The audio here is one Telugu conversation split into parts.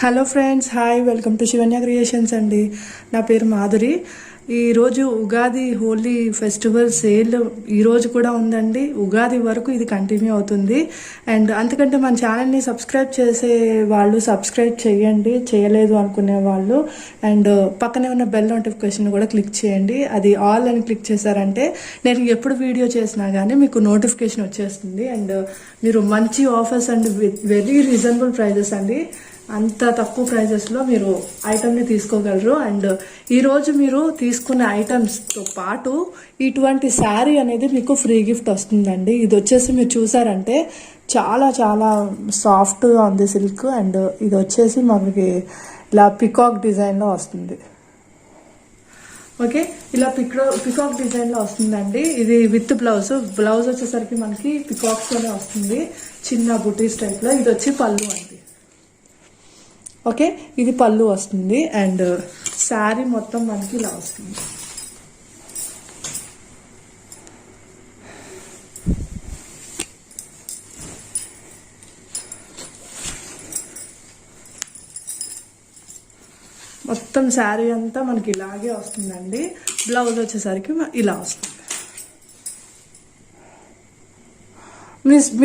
Hello friends, hi, welcome to Shivanya creations అండి. నా పేరు మాధురి. ఈరోజు ఉగాది హోలీ ఫెస్టివల్ సేల్ ఈరోజు కూడా ఉందండి. ఉగాది వరకు ఇది కంటిన్యూ అవుతుంది. అండ్ అంతకంటే మన ఛానల్ని సబ్స్క్రైబ్ చేసే వాళ్ళు సబ్స్క్రైబ్ చేయండి, చేయలేదు అనుకునే వాళ్ళు. అండ్ పక్కనే ఉన్న బెల్ నోటిఫికేషన్ కూడా క్లిక్ చేయండి. అది ఆల్ అని క్లిక్ చేశారంటే నేను ఎప్పుడు వీడియో చేసినా కానీ మీకు నోటిఫికేషన్ వచ్చేస్తుంది. అండ్ మీరు మంచి offers and very reasonable prices అండి. అంత తక్కువ ప్రైజెస్లో మీరు ఐటమ్ని తీసుకోగలరు. అండ్ ఈరోజు మీరు తీసుకునే ఐటమ్స్తో పాటు ఇటువంటి శారీ అనేది మీకు ఫ్రీ గిఫ్ట్ వస్తుందండి. ఇది వచ్చేసి మీరు చూసారంటే చాలా చాలా సాఫ్ట్గా ఉంది సిల్క్. అండ్ ఇది వచ్చేసి మనకి ఇలా పికాక్ డిజైన్లో వస్తుంది. ఓకే, ఇలా పికాక్ డిజైన్లో వస్తుందండి. ఇది విత్ బ్లౌజ్ వచ్చేసరికి మనకి పికాక్స్తోనే వస్తుంది, చిన్న బుటీస్ టైప్లో. ఇది వచ్చి పళ్ళు అండి. ఓకే, ఇది పళ్ళు వస్తుంది. అండ్ శారీ మొత్తం మనకి ఇలా వస్తుంది. మొత్తం శారీ అంతా మనకి ఇలాగే వస్తుందండి. బ్లౌజ్ వచ్చేసరికి ఇలా వస్తుంది.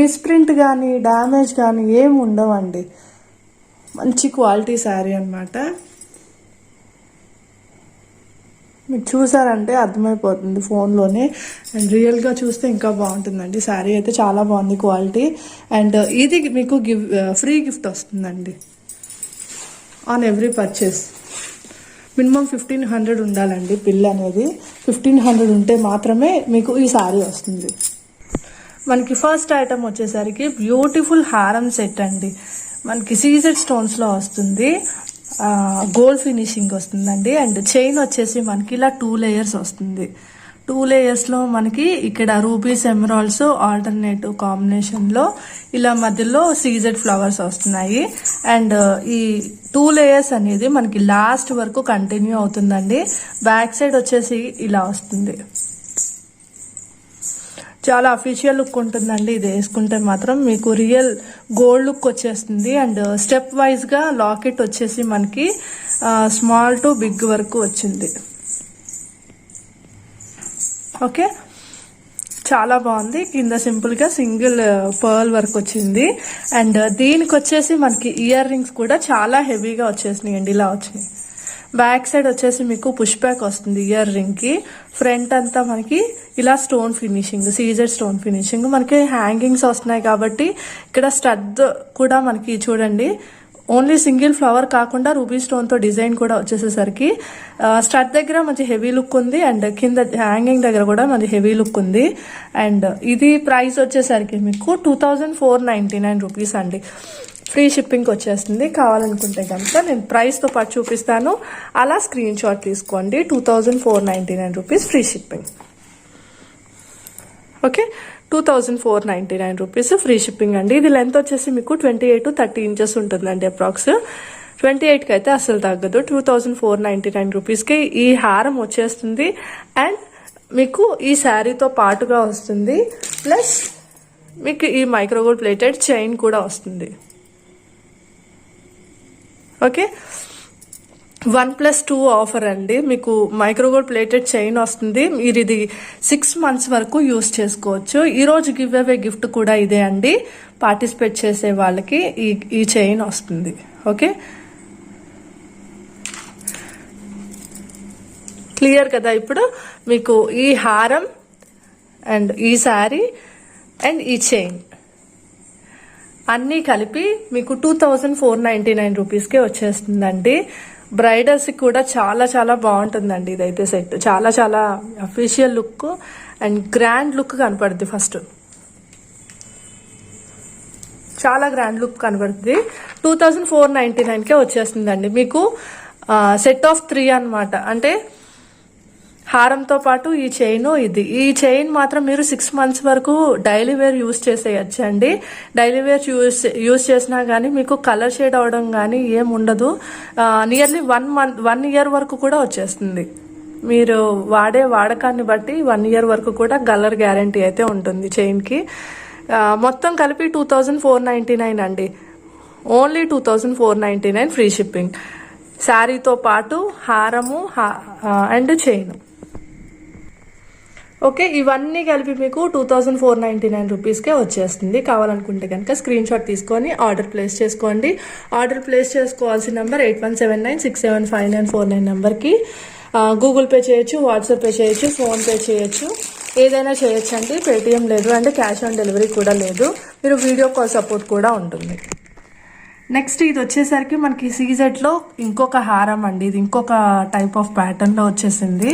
మిస్ప్రింట్ కానీ డ్యామేజ్ కానీ ఏమి ఉండవండి. మంచి క్వాలిటీ శారీ అనమాట. మీరు చూసారంటే అర్థమైపోతుంది ఫోన్లోనే. అండ్ రియల్గా చూస్తే ఇంకా బాగుంటుందండి. శారీ అయితే చాలా బాగుంది క్వాలిటీ. అండ్ ఇది మీకు ఫ్రీ గిఫ్ట్ వస్తుందండి ఆన్ ఎవ్రీ పర్చేస్. మినిమం 1500 ఉండాలండి బిల్ అనేది. 1500 ఉంటే మాత్రమే మీకు ఈ శారీ వస్తుంది. మనకి ఫస్ట్ ఐటమ్ వచ్చేసరికి బ్యూటిఫుల్ హారం సెట్ అండి. మనకి సీజెడ్ స్టోన్స్లో వస్తుంది, గోల్డ్ ఫినిషింగ్ వస్తుందండి. అండ్ చైన్ వచ్చేసి మనకి ఇలా 2 లేయర్స్ వస్తుంది. 2 లేయర్స్లో మనకి ఇక్కడ రూబీస్ ఎమరాల్డ్స్ ఆల్టర్నేటివ్ కాంబినేషన్లో ఇలా మధ్యలో సీజెడ్ ఫ్లవర్స్ వస్తున్నాయి. అండ్ ఈ 2 లేయర్స్ అనేది మనకి లాస్ట్ వరకు కంటిన్యూ అవుతుందండి. బ్యాక్ సైడ్ వచ్చేసి ఇలా వస్తుంది. చాలా అఫీషియల్ లుక్ ఉంటుందండి. ఇది వేసుకుంటే మాత్రం మీకు రియల్ గోల్డ్ లుక్ వచ్చేస్తుంది. అండ్ స్టెప్ వైజ్గా లాకెట్ వచ్చేసి మనకి స్మాల్ టు బిగ్ వరకు వచ్చింది. ఓకే, చాలా బాగుంది. కింద సింపుల్గా సింగిల్ పర్ల్ వర్క్ వచ్చింది. అండ్ దీనికి వచ్చేసి మనకి ఇయర్ రింగ్స్ కూడా చాలా హెవీగా వచ్చేసినాయి అండి. ఇలా వచ్చినాయి. బ్యాక్ సైడ్ వచ్చేసి మీకు పుష్ బ్యాక్ వస్తుంది ఇయర్ రింగ్ కి. ఫ్రంట్ అంతా మనకి ఇలా stone finishing, CZ stone finishing. మనకి హ్యాంగింగ్స్ వస్తున్నాయి కాబట్టి ఇక్కడ స్టడ్ కూడా మనకి చూడండి, ఓన్లీ సింగిల్ ఫ్లవర్ కాకుండా రూబీ స్టోన్ తో డిజైన్ కూడా వచ్చేసేసరికి స్టడ్ దగ్గర మంచి హెవీ లుక్ ఉంది. అండ్ కింద హ్యాంగింగ్ దగ్గర కూడా మంచి హెవీ లుక్ ఉంది. అండ్ ఇది ప్రైస్ వచ్చేసరికి మీకు 2499 రూపీస్ అండి. ఫ్రీ షిప్పింగ్ వచ్చేస్తుంది. కావాలనుకుంటే కనుక నేను ప్రైస్తో పాటు చూపిస్తాను, అలా స్క్రీన్ షాట్ తీసుకోండి. 2499 rupees free shipping. Okay, 2499 rupees free shipping అండి. ఇది లెంత్ వచ్చేసి మీకు 28 to 30 ఇంచెస్ ఉంటుందండి. అప్రాక్స్ 28కి అయితే అస్సలు తగ్గదు. 2499 రూపీస్కి ఈ హారం వచ్చేస్తుంది. అండ్ మీకు ఈ శారీతో పాటుగా వస్తుంది. ప్లస్ మీకు ఈ మైక్రోగోల్డ్ ప్లేటెడ్ చైన్ కూడా వస్తుంది. ఓకే, 1+2 ఆఫర్ అండి. మీకు మైక్రోగోల్డ్ ప్లేటెడ్ చైన్ వస్తుంది. మీరు ఇది 6 months వరకు యూస్ చేసుకోవచ్చు. ఈరోజు గివ్ అవే గిఫ్ట్ కూడా ఇదే అండి. పార్టిసిపేట్ చేసే వాళ్ళకి ఈ చైన్ వస్తుంది. ఓకే, క్లియర్ కదా? ఇప్పుడు మీకు ఈ హారం అండ్ ఈ శారీ అండ్ ఈ చైన్ అన్నీ కలిపి మీకు 2499 రూపీస్కే వచ్చేస్తుందండి. బ్రైడల్స్కి కూడా చాలా చాలా బాగుంటుందండి ఇదైతే సెట్. చాలా చాలా official look and grand look కనపడుద్ది. ఫస్ట్ చాలా గ్రాండ్ లుక్ కనపడుతుంది. 2499కే వచ్చేస్తుందండి. మీకు సెట్ ఆఫ్ 3 అనమాట. అంటే హారంతో పాటు ఈ చైన్, ఈ చైన్ మాత్రం మీరు 6 months వరకు డైలీ వేర్ యూస్ చేసేయచ్చు అండి. డైలీ వేర్ యూస్ చేసినా కానీ మీకు కలర్ షేడ్ అవడం కానీ ఏం ఉండదు. నియర్లీ 1 year వరకు కూడా వచ్చేస్తుంది. మీరు వాడే వాడకాన్ని బట్టి 1 year వరకు కూడా కలర్ గ్యారంటీ అయితే ఉంటుంది చైన్కి. మొత్తం కలిపి 2499 అండి. Only 2499 free shipping. శారీతో పాటు హారము అండ్ చైన్. ఓకే, ఇవన్నీ కలిపి మీకు 2499 రూపీస్కే వచ్చేస్తుంది. కావాలనుకుంటే కనుక స్క్రీన్ షాట్ తీసుకొని ఆర్డర్ ప్లేస్ చేసుకోండి. ఆర్డర్ ప్లేస్ చేసుకోవాల్సిన నెంబర్ 8179675949 నెంబర్కి గూగుల్ పే చేయొచ్చు, వాట్సాప్ పే చేయొచ్చు, ఫోన్పే చేయొచ్చు, ఏదైనా చేయొచ్చు అండి. పేటిఎం లేదు అండ్ క్యాష్ ఆన్ డెలివరీ కూడా లేదు. మీరు వీడియో కాల్ సపోర్ట్ కూడా ఉంటుంది. నెక్స్ట్ ఇది వచ్చేసరికి మనకి సీజెడ్లో ఇంకొక హారం అండి. ఇది ఇంకొక టైప్ ఆఫ్ ప్యాటర్న్లో వచ్చేసింది.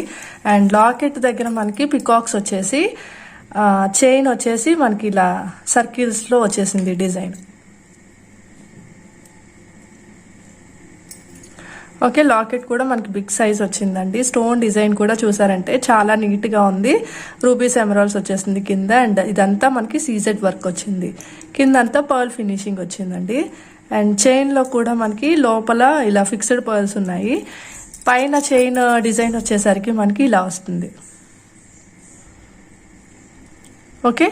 అండ్ లాకెట్ దగ్గర మనకి పికాక్స్ వచ్చేసి, చైన్ వచ్చేసి మనకి ఇలా సర్కిల్స్లో వచ్చేసింది డిజైన్. ఓకే, లాకెట్ కూడా మనకి బిగ్ సైజ్ వచ్చిందండి. స్టోన్ డిజైన్ కూడా చూసారంటే చాలా నీట్గా ఉంది. రూబీస్ ఎమరాల్డ్స్ వచ్చేసింది కింద. అండ్ ఇదంతా మనకి సీజెడ్ వర్క్ వచ్చింది. కింద అంతా పర్ల్ ఫినిషింగ్ వచ్చిందండి. అండ్ చైన్లో కూడా మనకి లోపల ఇలా ఫిక్స్డ్ పర్ల్స్ ఉన్నాయి. పైన చైన్ డిజైన్ వచ్చేసరికి మనకి ఇలా వస్తుంది. ఓకే,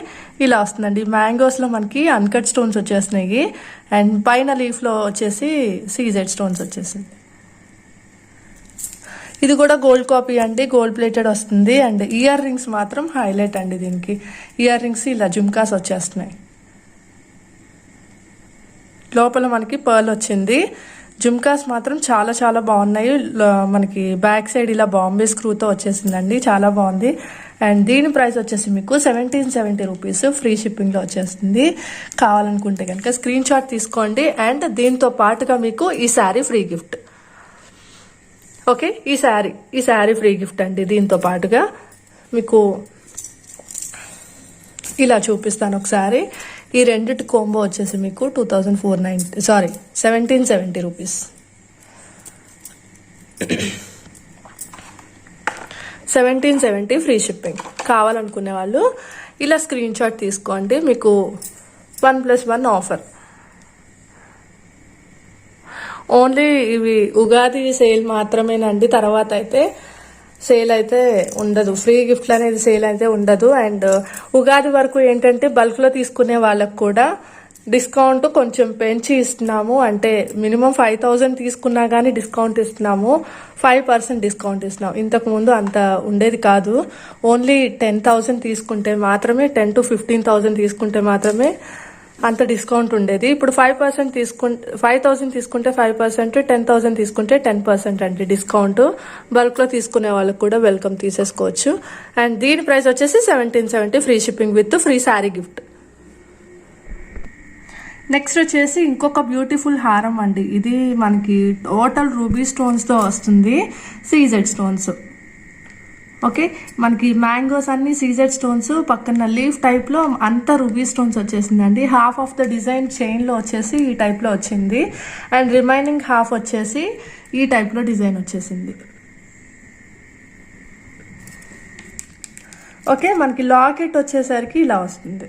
ఇలా వస్తుందండి. మ్యాంగోస్లో మనకి అన్కట్ స్టోన్స్ వచ్చేసినాయి. అండ్ పైన లీఫ్లో వచ్చేసి సీజెడ్ స్టోన్స్ వచ్చేసింది. ఇది కూడా గోల్డ్ కాపీ అండి, గోల్డ్ ప్లేటెడ్ వస్తుంది. అండ్ ఇయర్ రింగ్స్ మాత్రం హైలైట్ అండి. దీనికి ఇయర్ రింగ్స్ ఇలా జుమ్కాస్ వచ్చేస్తున్నాయి. లోపల మనకి పర్ల్ వచ్చింది. జుమ్కాస్ మాత్రం చాలా చాలా బాగున్నాయి. మనకి బ్యాక్ సైడ్ ఇలా బాంబే స్క్రూతో వచ్చేసిందండి, చాలా బాగుంది. అండ్ దీని ప్రైస్ వచ్చేసి మీకు 1770 రూపీస్ ఫ్రీ షిప్పింగ్లో వచ్చేస్తుంది. కావాలనుకుంటే కనుక స్క్రీన్ షాట్ తీసుకోండి. అండ్ దీంతో పాటుగా మీకు ఈ శారీ ఫ్రీ గిఫ్ట్. ఓకే, ఈ శారీ ఫ్రీ గిఫ్ట్ అండి. దీంతో పాటుగా మీకు ఇలా చూపిస్తాను ఒకసారి. ఈ రెండిటి కోంబో వచ్చేసి మీకు 1770 రూపీస్. 1770 free shipping. కావాలనుకునే వాళ్ళు ఇలా స్క్రీన్ షాట్ తీసుకోండి. మీకు 1+1 ఆఫర్. ఓన్లీ ఇవి ఉగాది సేల్ మాత్రమేనండి. తర్వాత అయితే సేల్ అయితే ఉండదు. ఫ్రీ గిఫ్ట్లు అనేది సేల్ అయితే ఉండదు. అండ్ ఉగాది వరకు ఏంటంటే బల్క్లో తీసుకునే వాళ్ళకు కూడా డిస్కౌంట్ కొంచెం పెంచి ఇస్తున్నాము. అంటే మినిమం 5000 తీసుకున్నా కానీ డిస్కౌంట్ ఇస్తున్నాము. 5% డిస్కౌంట్ ఇస్తున్నాం. ఇంతకుముందు అంత ఉండేది కాదు. ఓన్లీ 10,000 తీసుకుంటే మాత్రమే, 10 to 15,000 తీసుకుంటే మాత్రమే అంత డిస్కౌంట్ ఉండేది. ఇప్పుడు 5% 5,000 తీసుకుంటే 5%, 10,000 తీసుకుంటే 10% అండి డిస్కౌంట్. బల్క్లో తీసుకునే వాళ్ళకి కూడా వెల్కమ్ తీసేసుకోవచ్చు. అండ్ దీని ప్రైస్ వచ్చేసి 1770 free shipping with free sari gift. Next వచ్చేసి ఇంకొక బ్యూటిఫుల్ హారం అండి. ఇది మనకి టోటల్ రూబీ స్టోన్స్తో వస్తుంది, సీజెడ్ స్టోన్స్. ఓకే, మనకి మ్యాంగోస్ అన్ని సీజెడ్ స్టోన్స్, పక్కన లీఫ్ టైప్లో అంతా రూబీ స్టోన్స్ వచ్చేసిందండి. హాఫ్ ఆఫ్ ద డిజైన్ చైన్లో వచ్చేసి ఈ టైప్లో వచ్చింది. అండ్ రిమైనింగ్ హాఫ్ వచ్చేసి ఈ టైప్లో డిజైన్ వచ్చేసింది. ఓకే, మనకి లాకెట్ వచ్చేసరికి ఇలా వస్తుంది.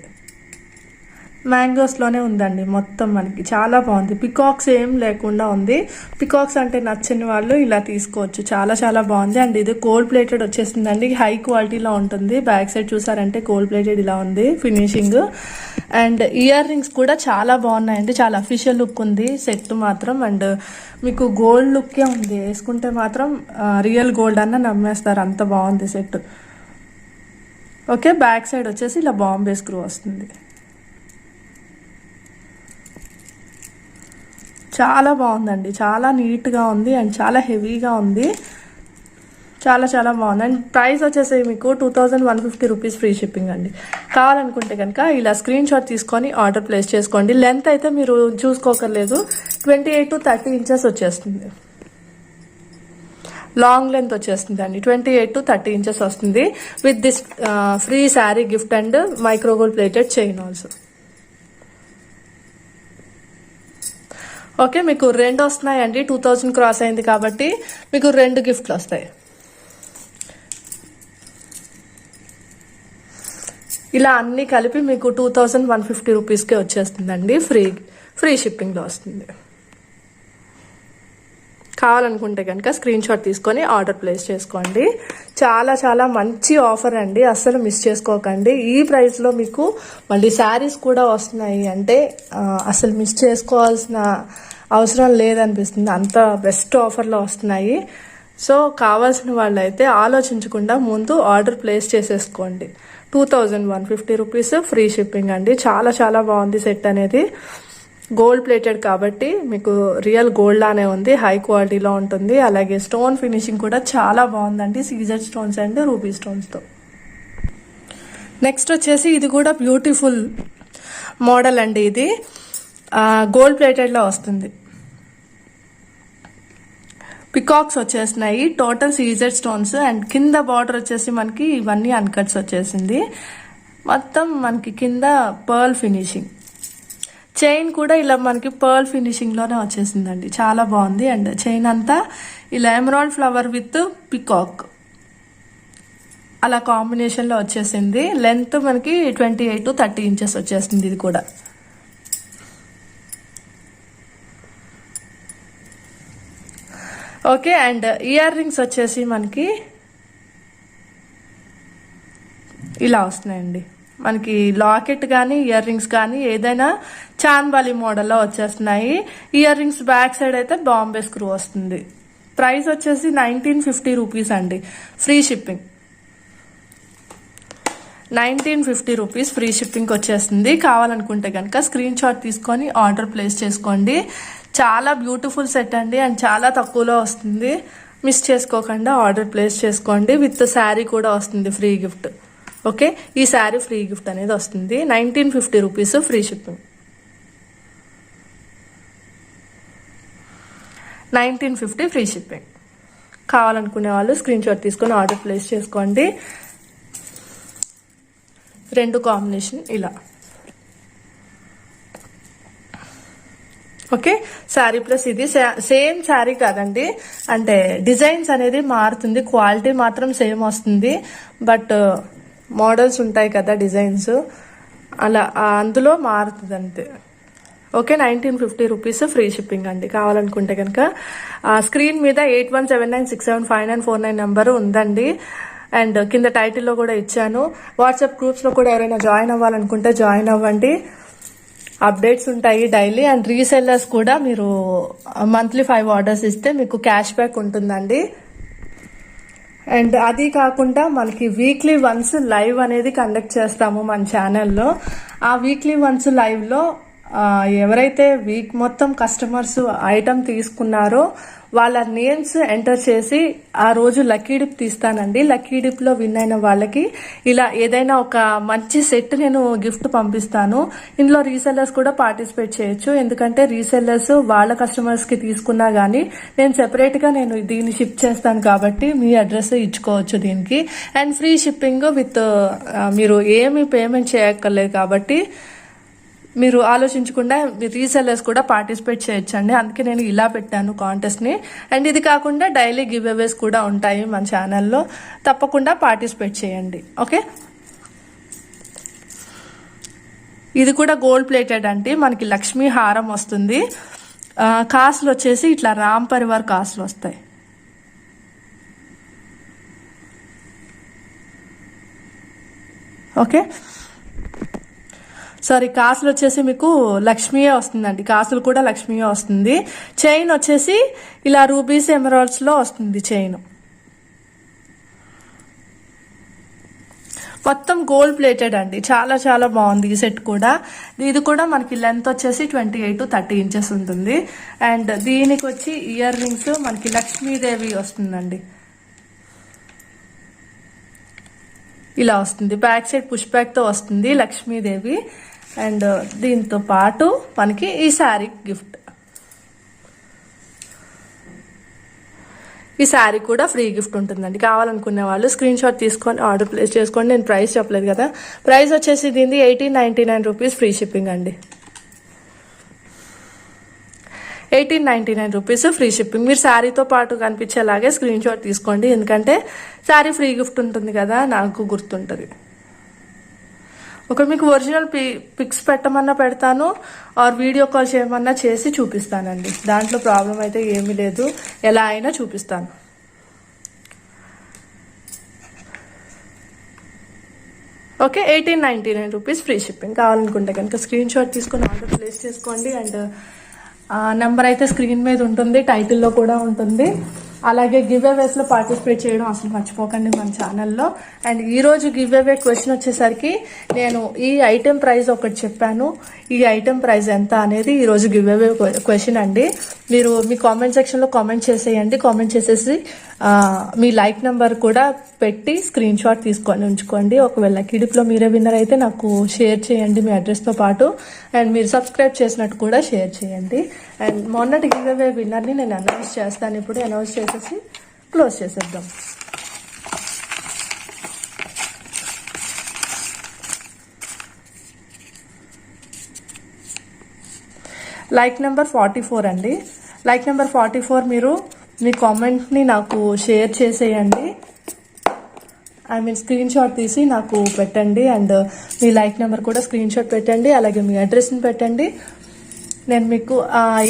మ్యాంగోస్లోనే ఉందండి మొత్తం. మనకి చాలా బాగుంది. పికాక్స్ ఏం లేకుండా ఉంది. పికాక్స్ అంటే నచ్చని వాళ్ళు ఇలా తీసుకోవచ్చు. చాలా చాలా బాగుంది. అండ్ ఇది గోల్డ్ ప్లేటెడ్ వచ్చేసిందండి. హై క్వాలిటీలో ఉంటుంది. బ్యాక్ సైడ్ చూసారంటే గోల్డ్ ప్లేటెడ్ ఇలా ఉంది ఫినిషింగ్. అండ్ ఇయర్ రింగ్స్ కూడా చాలా బాగున్నాయండి. చాలా అఫీషియల్ లుక్ ఉంది సెట్ మాత్రం. అండ్ మీకు గోల్డ్ లుక్కే ఉంది. వేసుకుంటే మాత్రం రియల్ గోల్డ్ అన్న నమ్మేస్తారు, అంత బాగుంది సెట్. ఓకే, బ్యాక్ సైడ్ వచ్చేసి ఇలా బాంబే స్క్రూ వస్తుంది. చాలా బాగుందండి, చాలా నీట్గా ఉంది. అండ్ చాలా హెవీగా ఉంది. చాలా చాలా బాగుంది. అండ్ ప్రైస్ వచ్చేసి మీకు 2150 రూపీస్ ఫ్రీ షిప్పింగ్ అండి. కావాలనుకుంటే కనుక ఇలా స్క్రీన్ షాట్ తీసుకొని ఆర్డర్ ప్లేస్ చేసుకోండి. లెంత్ అయితే మీరు చూసుకోకర్లేదు, 28 to 30 ఇంచెస్ వచ్చేస్తుంది. లాంగ్ లెంత్ వచ్చేస్తుంది అండి. 28 to 30 ఇంచెస్ వస్తుంది with this free sari gift and micro gold plated chain also. Okay, మీకు 2 వస్తున్నాయండి. 2000 క్రాస్ అయింది కాబట్టి మీకు 2 గిఫ్ట్లు వస్తాయి. ఇలా అన్నీ కలిపి మీకు 2150 రూపీస్కే వచ్చేస్తుందండి. ఫ్రీ షిప్పింగ్లో వస్తుంది. కావాలనుకుంటే కనుక స్క్రీన్ షాట్ తీసుకొని ఆర్డర్ ప్లేస్ చేసుకోండి. చాలా చాలా మంచి ఆఫర్ అండి, అస్సలు మిస్ చేసుకోకండి. ఈ ప్రైస్లో మీకు మళ్ళీ శారీస్ కూడా వస్తున్నాయి అంటే అసలు మిస్ చేసుకోవాల్సిన అవసరం లేదనిపిస్తుంది, అంత బెస్ట్ ఆఫర్లో వస్తున్నాయి. సో కావాల్సిన వాళ్ళు అయితే ఆలోచించకుండా ముందు ఆర్డర్ ప్లేస్ చేసేసుకోండి. 2150 రూపీస్ ఫ్రీ షిప్పింగ్ అండి. చాలా చాలా బాగుంది సెట్ అనేది. గోల్డ్ ప్లేటెడ్ కాబట్టి మీకు రియల్ గోల్డ్ లానే ఉంది, హై క్వాలిటీలో ఉంటుంది. అలాగే స్టోన్ ఫినిషింగ్ కూడా చాలా బాగుందండి, సీజర్ స్టోన్స్ అండ్ రూబీ స్టోన్స్తో. నెక్స్ట్ వచ్చేసి ఇది కూడా బ్యూటిఫుల్ మోడల్ అండి. ఇది గోల్డ్ ప్లేటెడ్లో వస్తుంది. పికాక్స్ వచ్చేసినాయి, టోటల్ సీజర్ స్టోన్స్ అండ్ కింద బార్డర్ వచ్చేసి మనకి ఇవన్నీ అన్కట్స్ వచ్చేసింది. మొత్తం మనకి కింద పర్ల్ ఫినిషింగ్, చైన్ కూడా ఇలా మనకి పర్ల్ ఫినిషింగ్లోనే వచ్చేసిందండి, చాలా బాగుంది. అండ్ చైన్ అంతా ఇలా ఎమరాల్డ్ ఫ్లవర్ విత్ పికాక్ అలా కాంబినేషన్లో వచ్చేసింది. లెంత్ మనకి 28 to 30 ఇంచెస్ వచ్చేసింది ఇది కూడా. ఓకే, అండ్ ఇయర్ రింగ్స్ వచ్చేసి మనకి ఇలా వస్తున్నాయండి. మనకి లాకెట్ కానీ ఇయర్ రింగ్స్ కానీ ఏదైనా చాన్బాలి మోడల్లో వచ్చేస్తున్నాయి. ఇయర్ రింగ్స్ బ్యాక్ సైడ్ అయితే బాంబే స్క్రూ వస్తుంది. ప్రైస్ వచ్చేసి 1950 రూపీస్ అండి, free shipping. 1950 rupees free shipping వచ్చేస్తుంది. కావాలనుకుంటే కనుక స్క్రీన్ షాట్ తీసుకొని ఆర్డర్ ప్లేస్ చేసుకోండి. చాలా బ్యూటిఫుల్ సెట్ అండి అండ్ చాలా తక్కువలో వస్తుంది, మిస్ చేసుకోకుండా ఆర్డర్ ప్లేస్ చేసుకోండి. విత్ శారీ కూడా వస్తుంది ఫ్రీ గిఫ్ట్. ఓకే, ఈ శారీ ఫ్రీ గిఫ్ట్ అనేది వస్తుంది. 1950 rupees free shipping. 1950 free shipping. కావాలనుకునే వాళ్ళు స్క్రీన్ షాట్ తీసుకొని ఆర్డర్ ప్లేస్ చేసుకోండి. రెండు కాంబినేషన్ ఇలా. ఓకే, శారీ ప్లస్ ఇది సేమ్ శారీ కాదండి, అంటే డిజైన్స్ అనేది మారుతుంది, క్వాలిటీ మాత్రం సేమ్ వస్తుంది. బట్ మోడల్స్ ఉంటాయి కదా డిజైన్స్, అలా అందులో మారుతుంది అంతే. ఓకే, 1950 రూపీస్ ఫ్రీ షిప్పింగ్ అండి. కావాలనుకుంటే కనుక స్క్రీన్ మీద 8179675949 నెంబరు ఉందండి. అండ్ కింద టైటిల్లో కూడా ఇచ్చాను. వాట్సాప్ గ్రూప్స్లో కూడా ఎవరైనా జాయిన్ అవ్వాలనుకుంటే జాయిన్ అవ్వండి, అప్డేట్స్ ఉంటాయి డైలీ. అండ్ రీసెల్లర్స్ కూడా మీరు మంత్లీ 5 ఆర్డర్స్ ఇస్తే మీకు క్యాష్ బ్యాక్ ఉంటుందండి. అండ్ అది కాకుండా మనకి వీక్లీ వన్స్ లైవ్ అనేది కండక్ట్ చేస్తాము మన ఛానల్లో. ఆ వీక్లీ వన్స్ లైవ్లో ఎవరైతే వీక్ మొత్తం కస్టమర్స్ ఐటమ్ తీసుకున్నారో వాళ్ళ నేమ్స్ ఎంటర్ చేసి ఆ రోజు లక్కీ డిప్ తీస్తానండి. లక్కీ డిప్లో విన్ అయిన వాళ్ళకి ఇలా ఏదైనా ఒక మంచి సెట్ నేను గిఫ్ట్ పంపిస్తాను. ఇందులో రీసెల్లర్స్ కూడా పార్టిసిపేట్ చేయొచ్చు, ఎందుకంటే రీసెల్లర్స్ వాళ్ళ కస్టమర్స్కి తీసుకున్నా కానీ నేను సెపరేట్గా నేను దీన్ని షిప్ చేస్తాను కాబట్టి మీ అడ్రస్ ఇచ్చుకోవచ్చు దీనికి. అండ్ ఫ్రీ షిప్పింగ్ విత్ మీరు ఏమీ పేమెంట్ చేయక్కర్లేదు కాబట్టి మీరు ఆలోచించకుండా రీసెల్లర్స్ కూడా పార్టిసిపేట్ చేయొచ్చండి. అందుకే నేను ఇలా పెట్టాను కాంటెస్ట్ని. అండ్ ఇది కాకుండా డైలీ గివ్ అవేస్ కూడా ఉంటాయి మన ఛానల్లో, తప్పకుండా పార్టిసిపేట్ చేయండి. ఓకే, ఇది కూడా గోల్డ్ ప్లేటెడ్ అండి, మనకి లక్ష్మీ హారం వస్తుంది. కాసులు వచ్చేసి ఇట్లా రామ్ పరివార్ కాసులు వస్తాయి. ఓకే, సారీ, కాసులు వచ్చేసి మీకు లక్ష్మీయే వస్తుందండి, కాసులు కూడా లక్ష్మీయే వస్తుంది. చైన్ వచ్చేసి ఇలా రూబీస్ ఎమరాల్డ్స్ లో వస్తుంది చైన్. మొత్తం గోల్డ్ ప్లేటెడ్ అండి, చాలా చాలా బాగుంది ఈ సెట్ కూడా. ఇది కూడా మనకి లెంత్ వచ్చేసి 28 to 30 ఇంచెస్ ఉంటుంది. అండ్ దీనికి వచ్చి ఇయర్ రింగ్స్ మనకి లక్ష్మీదేవి వస్తుందండి, ఇలా వస్తుంది. బ్యాక్ సైడ్ పుష్ బ్యాక్ తో వస్తుంది లక్ష్మీదేవి. అండ్ దీంతో పాటు మనకి ఈ శారీ గిఫ్ట్. ఈ శారీ కూడా ఫ్రీ గిఫ్ట్ ఉంటుందండి. కావాలనుకునే వాళ్ళు స్క్రీన్ షాట్ తీసుకొని ఆర్డర్ ప్లేస్ చేసుకోండి. నేను ప్రైస్ చెప్పలేదు కదా, ప్రైస్ వచ్చేసి దీనిది 1899 రూపీస్ ఫ్రీ షిప్పింగ్ అండి. 1899 రూపీస్ ఫ్రీ షిప్పింగ్. మీరు శారీతో పాటు కనిపించేలాగే స్క్రీన్ షాట్ తీసుకోండి, ఎందుకంటే శారీ ఫ్రీ గిఫ్ట్ ఉంటుంది కదా, నాకు గుర్తుంటుంది. ఒక మీకు ఒరిజినల్ పిక్స్ పెట్టమన్నా పెడతాను, ఆర్ వీడియో కాల్ చేయమన్నా చేసి చూపిస్తానండి. దాంట్లో ప్రాబ్లం అయితే ఏమీ లేదు, ఎలా అయినా చూపిస్తాను. Okay, 1899 rupees free shipping. కావాలనుకుంటే కనుక స్క్రీన్ షాట్ తీసుకొని ఆర్డర్ ప్లేస్ చేసుకోండి. అండ్ నెంబర్ అయితే స్క్రీన్ మీద ఉంటుంది, టైటిల్లో కూడా ఉంటుంది. అలాగే గివ్ అవేస్లో పార్టిసిపేట్ చేయడం అసలు మర్చిపోకండి మన ఛానల్లో. అండ్ ఈరోజు గివ్ అవే క్వశ్చన్ వచ్చేసరికి నేను ఈ ఐటెం ప్రైస్ ఒకటి చెప్పాను. ఈ ఐటెం ప్రైస్ ఎంత అనేది ఈరోజు గివ్ అవే క్వశ్చన్ అండి. మీరు మీ కామెంట్ సెక్షన్లో కామెంట్ చేసేయండి. కామెంట్ చేసేసి మీ లైక్ నెంబర్ కూడా పెట్టి స్క్రీన్ షాట్ తీసుకొని ఉంచుకోండి. ఒకవేళ కిడిప్లో మీరే విన్నర్ అయితే నాకు షేర్ చేయండి మీ అడ్రస్తో పాటు. అండ్ మీరు సబ్స్క్రైబ్ చేసినట్టు కూడా షేర్ చేయండి. అండ్ మొన్నటి గివ్ అవే విన్నర్ని నేను అనౌన్స్ చేస్తాను. ఇప్పుడు అనౌన్స్ చేసేసి క్లోజ్ చేసేద్దాం. లైక్ నెంబర్ 44 అండి. లైక్ నెంబర్ 44 మీరు మీ కామెంట్ని నాకు షేర్ చేసేయండి. స్క్రీన్ షాట్ తీసి నాకు పెట్టండి. అండ్ మీ లైక్ నెంబర్ కూడా స్క్రీన్ షాట్ పెట్టండి. అలాగే మీ అడ్రస్ని పెట్టండి. నేను మీకు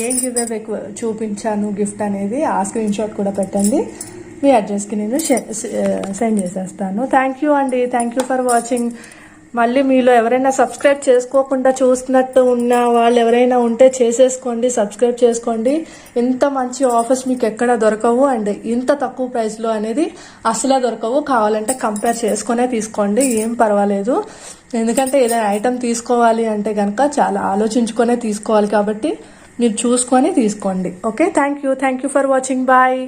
ఏం గివ్ అవే చూపించాను గిఫ్ట్ అనేది ఆ స్క్రీన్ షాట్ కూడా పెట్టండి. మీ అడ్రస్కి నేను సెండ్ చేసేస్తాను. థ్యాంక్ యూ అండి. Thank you for watching. మళ్ళీ మీలో ఎవరైనా సబ్స్క్రైబ్ చేసుకోకుండా చూస్తున్నట్టు ఉన్న వాళ్ళు ఎవరైనా ఉంటే చేసేసుకోండి, సబ్స్క్రైబ్ చేసుకోండి. ఇంత మంచి ఆఫర్స్ మీకు ఎక్కడ దొరకవు. అండ్ ఇంత తక్కువ ప్రైస్లో అనేది అసలు దొరకవు. కావాలంటే కంపేర్ చేసుకునే తీసుకోండి, ఏం పర్వాలేదు. ఎందుకంటే ఏదైనా ఐటెం తీసుకోవాలి అంటే కనుక చాలా ఆలోచించుకునే తీసుకోవాలి, కాబట్టి మీరు చూసుకొని తీసుకోండి. Okay, thank you for watching. Bye.